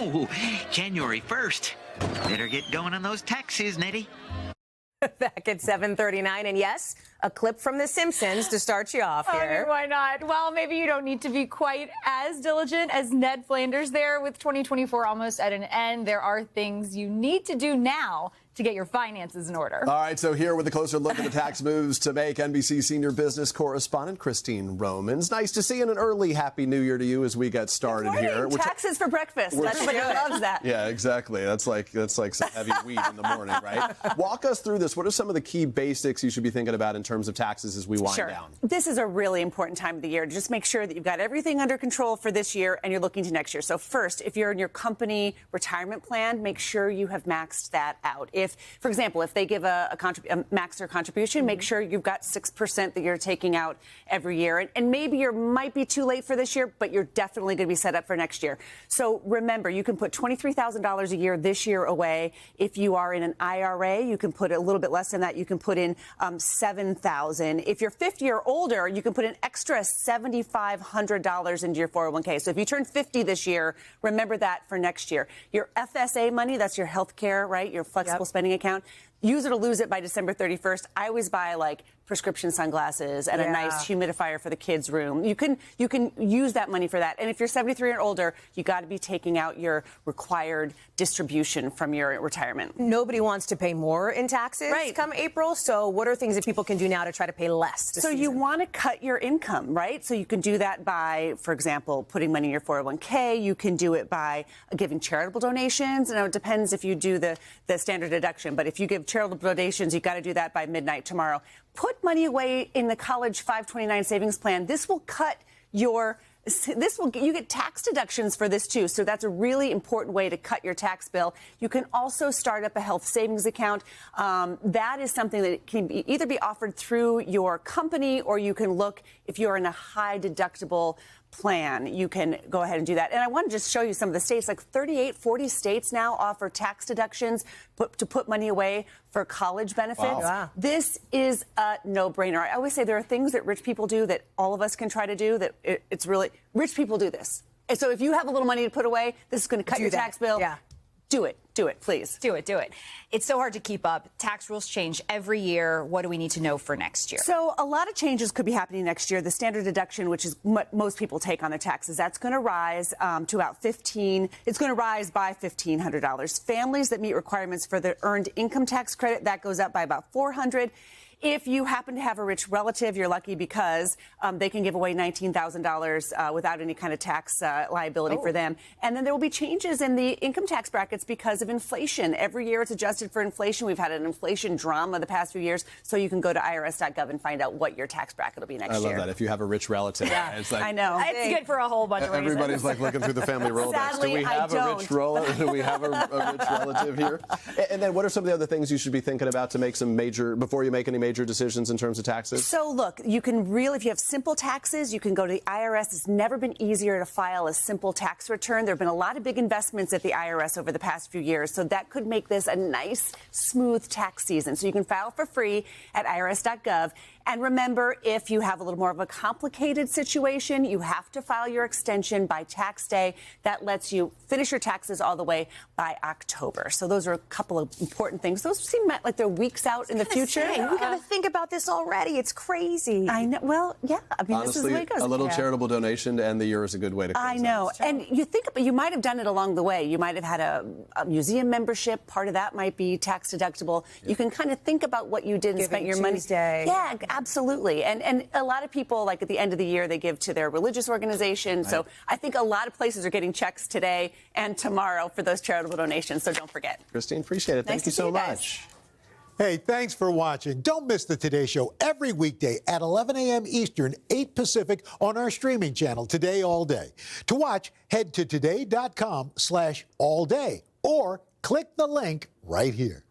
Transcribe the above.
Oh, January 1st. Better get going on those taxes, Nettie. Back at 7:39, and yes, a clip from The Simpsons to start you off here. I mean, why not? Well, maybe you don't need to be quite as diligent as Ned Flanders there. With 2024 almost at an end, there are things you need to do now to get your finances in order. All right, so here with a closer look at the tax moves to make, NBC senior business correspondent Christine Romans. Nice to see you, and an early Happy New Year to you as we get started here. Taxes for breakfast. Everybody loves that. Yeah, exactly. That's like some heavy weed in the morning, right? Walk us through this. What are some of the key basics you should be thinking about in terms of taxes as we wind down? This is a really important time of the year to just make sure that you've got everything under control for this year and you're looking to next year. So first, if you're in your company retirement plan, make sure you have maxed that out. If, for example, if they give a maxed contribution, make sure you've got 6% that you're taking out every year. And maybe you might be too late for this year, but you're definitely going to be set up for next year. So remember, you can put $23,000 a year this year away. If you are in an IRA, you can put a little bit less than that. You can put in $7,000. If you're 50 or older, you can put an extra $7,500 into your 401k. So if you turn 50 this year, remember that for next year. Your FSA money, that's your health care, right? Your flexible spending account. Use it or lose it by December 31st. I always buy like prescription sunglasses and a nice humidifier for the kids' room. You can use that money for that. And if you're 73 or older, you got to be taking out your required distribution from your retirement. Nobody wants to pay more in taxes come April. So what are things that people can do now to try to pay less this season? You want to cut your income, right? So you can do that by, for example, putting money in your 401k. You can do it by giving charitable donations. And it depends if you do the standard deduction. But if you give charitable donations, you got to do that by midnight tomorrow. Put money away in the college 529 savings plan. This will cut your you get tax deductions for this too. So that's a really important way to cut your tax bill. You can also start up a health savings account. That is something that can either be offered through your company, or you can look if you're in a high deductible plan. You can go ahead and do that. And I want to just show you some of the states, like 40 states now offer tax deductions to put money away for college benefits. Wow. This is a no-brainer. I always say there are things that rich people do that all of us can try to do, that it's really, rich people do this. And so if you have a little money to put away, this is going to cut your tax bill. Yeah. Do it, please. Do it. It's so hard to keep up. Tax rules change every year. What do we need to know for next year? So a lot of changes could be happening next year. The standard deduction, which is what most people take on their taxes, that's going to rise to about it's going to rise by $1,500. Families that meet requirements for the earned income tax credit, that goes up by about $400. If you happen to have a rich relative, you're lucky because they can give away $19,000 without any kind of tax liability for them. And then there will be changes in the income tax brackets because of inflation. Every year it's adjusted for inflation. We've had an inflation drama the past few years. So you can go to irs.gov and find out what your tax bracket will be next year. I love that. If you have a rich relative. It's like, I know. It's good for a whole bunch of reasons. Everybody's like looking through the family Rolodex. Sadly, Do we have a rich relative here? And then what are some of the other things you should be thinking about to make some before you make any major decisions in terms of taxes? So look, you can if you have simple taxes, you can go to the IRS. It's never been easier to file a simple tax return. There have been a lot of big investments at the IRS over the past few years, so that could make this a nice, smooth tax season. So you can file for free at irs.gov. And remember, if you have a little more of a complicated situation, you have to file your extension by tax day. That lets you finish your taxes all the way by October. So those are a couple of important things. Those seem like they're weeks out in the future. We got to think about this already. It's crazy. I know. Well, yeah. I mean, honestly, this is the way it goes. A little charitable donation to end the year is a good way to close I know. And you might have done it along the way. You might have had a museum membership. Part of that might be tax deductible. You can kind of think about what you did and spent your money. Yeah, absolutely. And a lot of people, like at the end of the year, they give to their religious organization. Right. So I think a lot of places are getting checks today and tomorrow for those charitable donations. So don't forget. Christine, appreciate it. Thank you so much. Hey, thanks for watching. Don't miss the Today Show every weekday at 11 a.m. Eastern, 8 Pacific on our streaming channel, Today All Day. To watch, head to today.com/allday or click the link right here.